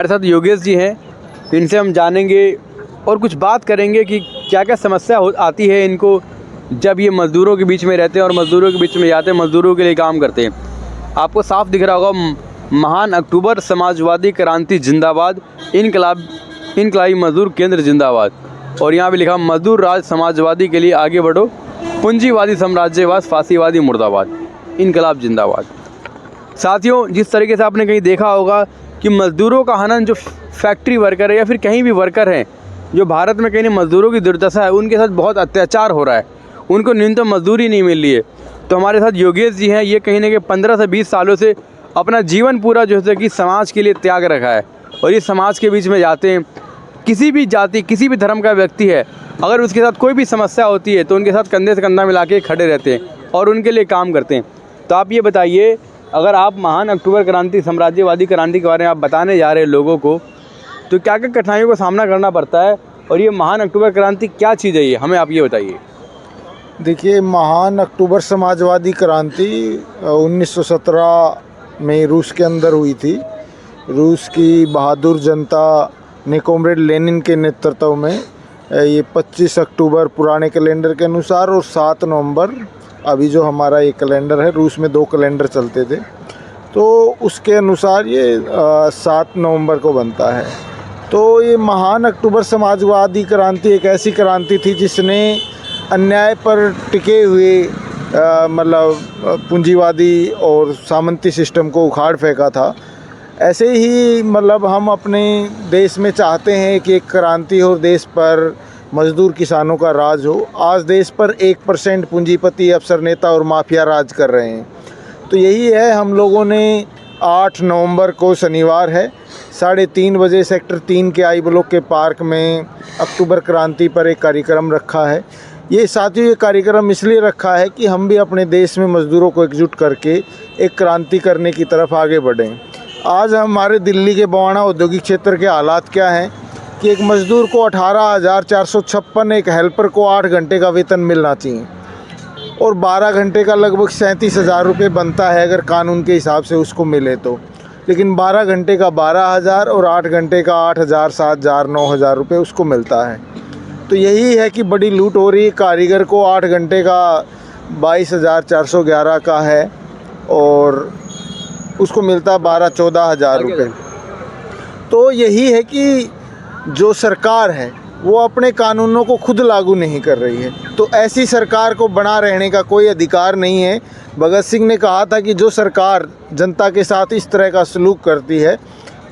हमारे साथ योगेश जी हैं, इनसे हम जानेंगे और कुछ बात करेंगे कि क्या क्या समस्या आती है इनको जब ये मज़दूरों के बीच में रहते हैं और मज़दूरों के बीच में जाते हैं, मज़दूरों के लिए काम करते हैं। आपको साफ दिख रहा होगा महान अक्टूबर समाजवादी क्रांति जिंदाबाद, इनकलाबी मजदूर केंद्र जिंदाबाद, और यहाँ पे लिखा मजदूर राज समाजवादी के लिए आगे बढ़ो, पूंजीवादी साम्राज्यवाद फांसीवादी मुर्दाबाद, इनकलाब जिंदाबाद। साथियों, जिस तरीके से आपने कहीं देखा होगा कि मज़दूरों का हनन, जो फैक्ट्री वर्कर है या फिर कहीं भी वर्कर हैं, जो भारत में कहीं मज़दूरों की दुर्दशा है, उनके साथ बहुत अत्याचार हो रहा है, उनको न्यूनतम मजदूरी नहीं मिल रही है। तो हमारे साथ योगेश जी हैं, ये कहीं ना कहीं 15 से 20 सालों से अपना जीवन पूरा जो है कि समाज के लिए त्याग रखा है, और ये समाज के बीच में जाते हैं। किसी भी जाति, किसी भी धर्म का व्यक्ति है, अगर उसके साथ कोई भी समस्या होती है तो उनके साथ कंधे से कंधा मिला के खड़े रहते हैं और उनके लिए काम करते हैं। तो आप ये बताइए, अगर आप महान अक्टूबर क्रांति, साम्राज्यवादी क्रांति के बारे में आप बताने जा रहे हैं लोगों को, तो क्या क्या कठिनाइयों का सामना करना पड़ता है, और ये महान अक्टूबर क्रांति क्या चीज़ है, ये हमें आप ये बताइए। देखिए, महान अक्टूबर समाजवादी क्रांति 1917 में रूस के अंदर हुई थी। रूस की बहादुर जनता ने कॉमरेड लेनिन के नेतृत्व में ये 25 अक्टूबर पुराने कैलेंडर के अनुसार और 7 नवंबर अभी जो हमारा ये कैलेंडर है, रूस में 2 कैलेंडर चलते थे, तो उसके अनुसार ये 7 नवंबर को बनता है। तो ये महान अक्टूबर समाजवादी क्रांति एक ऐसी क्रांति थी जिसने अन्याय पर टिके हुए मतलब पूंजीवादी और सामंती सिस्टम को उखाड़ फेंका था। ऐसे ही मतलब हम अपने देश में चाहते हैं कि एक क्रांति हो, देश पर मज़दूर किसानों का राज हो। आज देश पर 1% पूंजीपति, अफसर, नेता और माफिया राज कर रहे हैं। तो यही है, हम लोगों ने 8 नवंबर को शनिवार है 3:30 बजे सेक्टर 3 के आई ब्लॉक के पार्क में अक्टूबर क्रांति पर एक कार्यक्रम रखा है। ये साथियों, ये कार्यक्रम इसलिए रखा है कि हम भी अपने देश में मज़दूरों को एकजुट करके एक क्रांति करने की तरफ आगे बढ़ें। आज हमारे दिल्ली के बवाना औद्योगिक क्षेत्र के हालात क्या हैं कि एक मज़दूर को 18,456, एक हेल्पर को 8 घंटे का वेतन मिलना चाहिए, और 12 घंटे का लगभग 37,000 रुपये बनता है अगर कानून के हिसाब से उसको मिले तो। लेकिन 12 घंटे का 12,000 और 8 घंटे का 8,000, 7,000, 9,000 रुपये उसको मिलता है। तो यही है कि बड़ी लूट हो रही है। कारीगर को 8 घंटे का 22,411 का है और उसको मिलता है 12-14 हज़ार रुपये। तो यही है कि जो सरकार है वो अपने कानूनों को खुद लागू नहीं कर रही है, तो ऐसी सरकार को बना रहने का कोई अधिकार नहीं है। भगत सिंह ने कहा था कि जो सरकार जनता के साथ इस तरह का सलूक करती है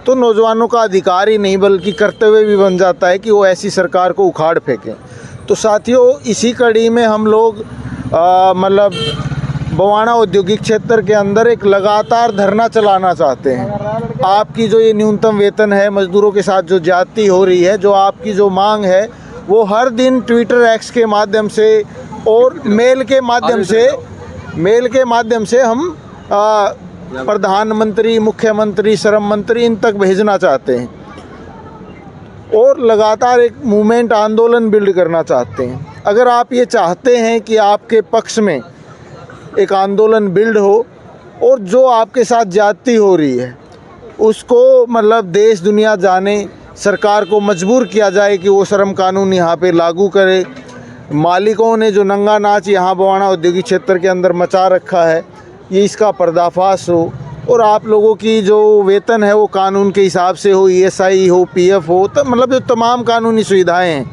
तो नौजवानों का अधिकार ही नहीं बल्कि कर्तव्य भी बन जाता है कि वो ऐसी सरकार को उखाड़ फेंकें। तो साथियों, इसी कड़ी में हम लोग मतलब बवाना औद्योगिक क्षेत्र के अंदर एक लगातार धरना चलाना चाहते हैं। आपकी जो ये न्यूनतम वेतन है, मज़दूरों के साथ जो ज्यादती हो रही है, जो आपकी जो मांग है, वो हर दिन ट्विटर, एक्स के माध्यम से और मेल के माध्यम से हम प्रधानमंत्री, मुख्यमंत्री, श्रम मंत्री, इन तक भेजना चाहते हैं और लगातार एक मूवमेंट, आंदोलन बिल्ड करना चाहते हैं। अगर आप ये चाहते हैं कि आपके पक्ष में एक आंदोलन बिल्ड हो और जो आपके साथ ज्यादती हो रही है उसको मतलब देश दुनिया जाने, सरकार को मजबूर किया जाए कि वो श्रम कानून यहाँ पे लागू करे। मालिकों ने जो नंगा नाच यहाँ बवाना औद्योगिक क्षेत्र के अंदर मचा रखा है, ये इसका पर्दाफाश हो और आप लोगों की जो वेतन है वो कानून के हिसाब से हो, ESI हो, PF हो, तो मतलब जो तमाम कानूनी सुविधाएँ हैं,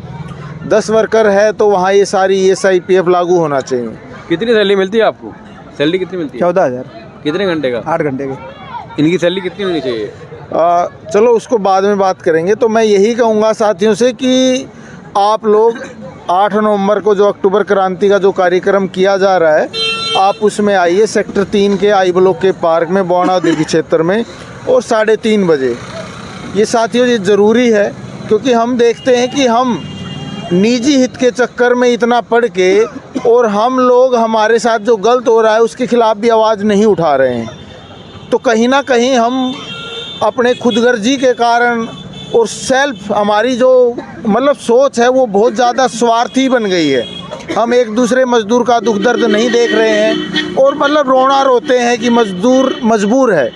10 वर्कर है तो वहाँ ये सारी ESI, PF लागू होना चाहिए। कितनी सैलरी मिलती है आपको? सैलरी कितनी मिलती है? 14,000। कितने घंटे का? 8 घंटे के। इनकी सैलरी कितनी होनी चाहिए? चलो उसको बाद में बात करेंगे। तो मैं यही कहूँगा साथियों से कि आप लोग 8 नवंबर को जो अक्टूबर क्रांति का जो कार्यक्रम किया जा रहा है, आप उसमें आइए सेक्टर 3 के आई ब्लॉक के पार्क में, बवाना औद्योगिक क्षेत्र में, और 3:30 बजे। ये साथियों, ये ज़रूरी है क्योंकि हम देखते हैं कि हम निजी हित के चक्कर में इतना पढ़ के और हम लोग, हमारे साथ जो गलत हो रहा है उसके खिलाफ भी आवाज़ नहीं उठा रहे हैं। तो कहीं ना कहीं हम अपने खुदगर्जी के कारण और सेल्फ, हमारी जो मतलब सोच है वो बहुत ज़्यादा स्वार्थी बन गई है। हम एक दूसरे मज़दूर का दुख दर्द नहीं देख रहे हैं और मतलब रोना रोते हैं कि मज़दूर मजबूर है।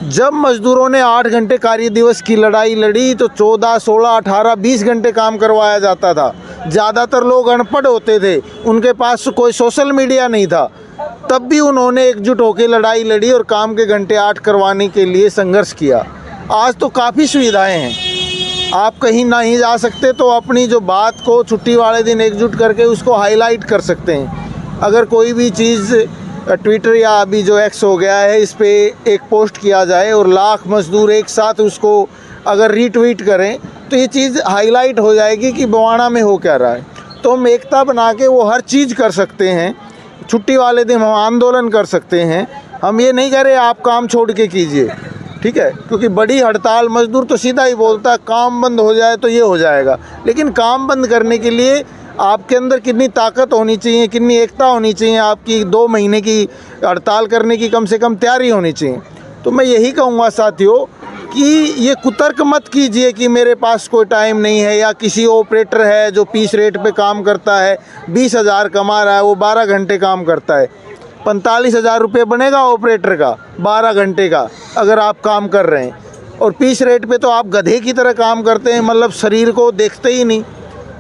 जब मजदूरों ने 8 घंटे कार्य दिवस की लड़ाई लड़ी तो 14, 16, 18, 20 घंटे काम करवाया जाता था। ज़्यादातर लोग अनपढ़ होते थे, उनके पास कोई सोशल मीडिया नहीं था, तब भी उन्होंने एकजुट होकर लड़ाई लड़ी और काम के घंटे 8 करवाने के लिए संघर्ष किया। आज तो काफ़ी सुविधाएं हैं, आप कहीं नहीं जा सकते तो अपनी जो बात को छुट्टी वाले दिन एकजुट करके उसको हाईलाइट कर सकते हैं। अगर कोई भी चीज़ ट्विटर या अभी जो एक्स हो गया है इस पे एक पोस्ट किया जाए और लाख मजदूर एक साथ उसको अगर रीट्वीट करें तो ये चीज़ हाईलाइट हो जाएगी कि बवाना में हो क्या रहा है। तो हम एकता बना के वो हर चीज़ कर सकते हैं। छुट्टी वाले दिन हम आंदोलन कर सकते हैं। हम ये नहीं कह रहे आप काम छोड़ के कीजिए, ठीक है, क्योंकि बड़ी हड़ताल मजदूर तो सीधा ही बोलता है काम बंद हो जाए तो ये हो जाएगा, लेकिन काम बंद करने के लिए आपके अंदर कितनी ताकत होनी चाहिए, कितनी एकता होनी चाहिए, आपकी 2 महीने की हड़ताल करने की कम से कम तैयारी होनी चाहिए। तो मैं यही कहूँगा साथियों कि ये कुतर्क मत कीजिए कि मेरे पास कोई टाइम नहीं है, या किसी ऑपरेटर है जो पीस रेट पे काम करता है, 20,000 कमा रहा है, वो 12 घंटे काम करता है, 45,000 रुपये बनेगा ऑपरेटर का 12 घंटे का अगर आप काम कर रहे हैं। और पीस रेट पे तो आप गधे की तरह काम करते हैं, मतलब शरीर को देखते ही नहीं,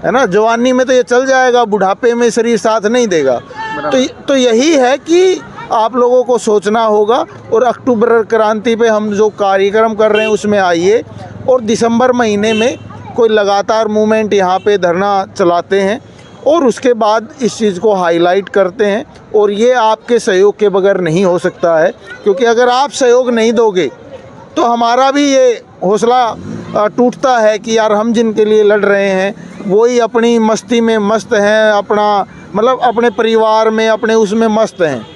है ना। जवानी में तो ये चल जाएगा, बुढ़ापे में शरीर साथ नहीं देगा। तो यही है कि आप लोगों को सोचना होगा और अक्टूबर क्रांति पे हम जो कार्यक्रम कर रहे हैं उसमें आइए, और दिसंबर महीने में कोई लगातार मूवमेंट यहाँ पे धरना चलाते हैं और उसके बाद इस चीज़ को हाईलाइट करते हैं। और ये आपके सहयोग के बगैर नहीं हो सकता है, क्योंकि अगर आप सहयोग नहीं दोगे तो हमारा भी ये हौसला टूटता है कि यार हम जिनके लिए लड़ रहे हैं वही अपनी मस्ती में मस्त हैं, अपना मतलब अपने परिवार में अपने उसमें मस्त हैं।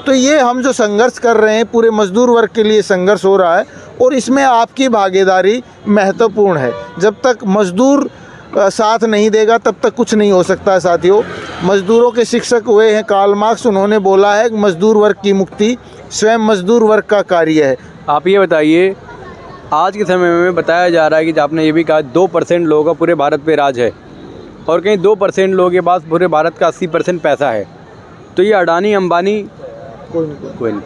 तो ये हम जो संघर्ष कर रहे हैं पूरे मजदूर वर्ग के लिए संघर्ष हो रहा है, और इसमें आपकी भागीदारी महत्वपूर्ण है। जब तक मजदूर साथ नहीं देगा तब तक कुछ नहीं हो सकता है साथियों। मजदूरों के शिक्षक हुए हैं कार्ल मार्क्स, उन्होंने बोला है मजदूर वर्ग की मुक्ति स्वयं मजदूर वर्ग का कार्य है। आप ये बताइए, आज के समय में बताया जा रहा है कि आपने ये भी कहा 2% लोगों का पूरे भारत पे राज है, और कहीं 2% लोगों के पास पूरे भारत का 80% पैसा है। तो ये अडानी अंबानी कोई नहीं,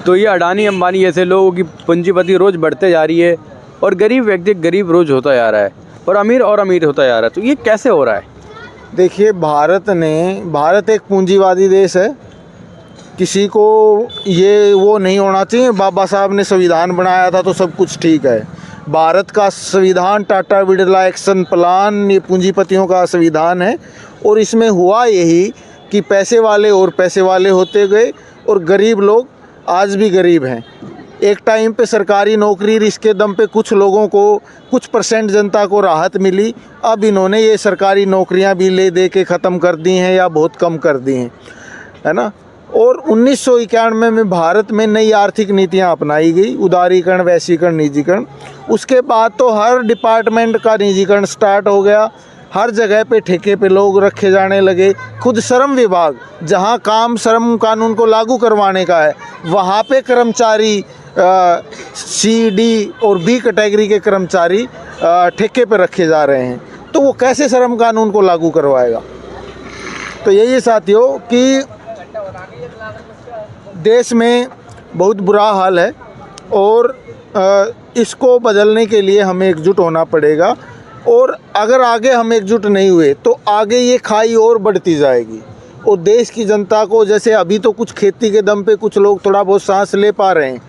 तो ये अडानी अंबानी जैसे लोगों की पूंजीपति रोज़ बढ़ते जा रही है, और गरीब व्यक्ति गरीब रोज़ होता जा रहा है, और अमीर होता जा रहा है। तो ये कैसे हो रहा है? देखिए, भारत एक पूंजीवादी देश है, किसी को ये वो नहीं होना चाहिए बाबा साहब ने संविधान बनाया था तो सब कुछ ठीक है। भारत का संविधान टाटा बिरला एक्शन प्लान ये पूंजीपतियों का संविधान है, और इसमें हुआ यही कि पैसे वाले और पैसे वाले होते गए और गरीब लोग आज भी गरीब हैं। एक टाइम पे सरकारी नौकरी इसके दम पे कुछ लोगों को कुछ % जनता को राहत मिली, अब इन्होंने ये सरकारी नौकरियां भी ले दे के ख़त्म कर दी हैं या बहुत कम कर दी हैं, है ना। और 1991 में भारत में नई आर्थिक नीतियां अपनाई गई, उदारीकरण, वैश्वीकरण, निजीकरण। उसके बाद तो हर डिपार्टमेंट का निजीकरण स्टार्ट हो गया, हर जगह पे ठेके पे लोग रखे जाने लगे। खुद श्रम विभाग जहां काम श्रम कानून को लागू करवाने का है वहां पे कर्मचारी C, D और B कैटेगरी के कर्मचारी ठेके पे रखे जा रहे हैं, तो वो कैसे श्रम कानून को लागू करवाएगा। तो यही साथियों कि देश में बहुत बुरा हाल है, और इसको बदलने के लिए हमें एकजुट होना पड़ेगा। और अगर आगे हम एकजुट नहीं हुए तो आगे ये खाई और बढ़ती जाएगी, और देश की जनता को, जैसे अभी तो कुछ खेती के दम पे कुछ लोग थोड़ा बहुत सांस ले पा रहे हैं,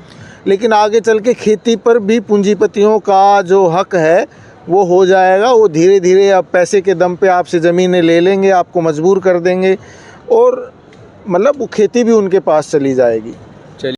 लेकिन आगे चल के खेती पर भी पूंजीपतियों का जो हक है वो हो जाएगा। वो धीरे धीरे अब पैसे के दम पे आपसे ज़मीनें ले लेंगे, आपको मजबूर कर देंगे, और मतलब वो खेती भी उनके पास चली जाएगी।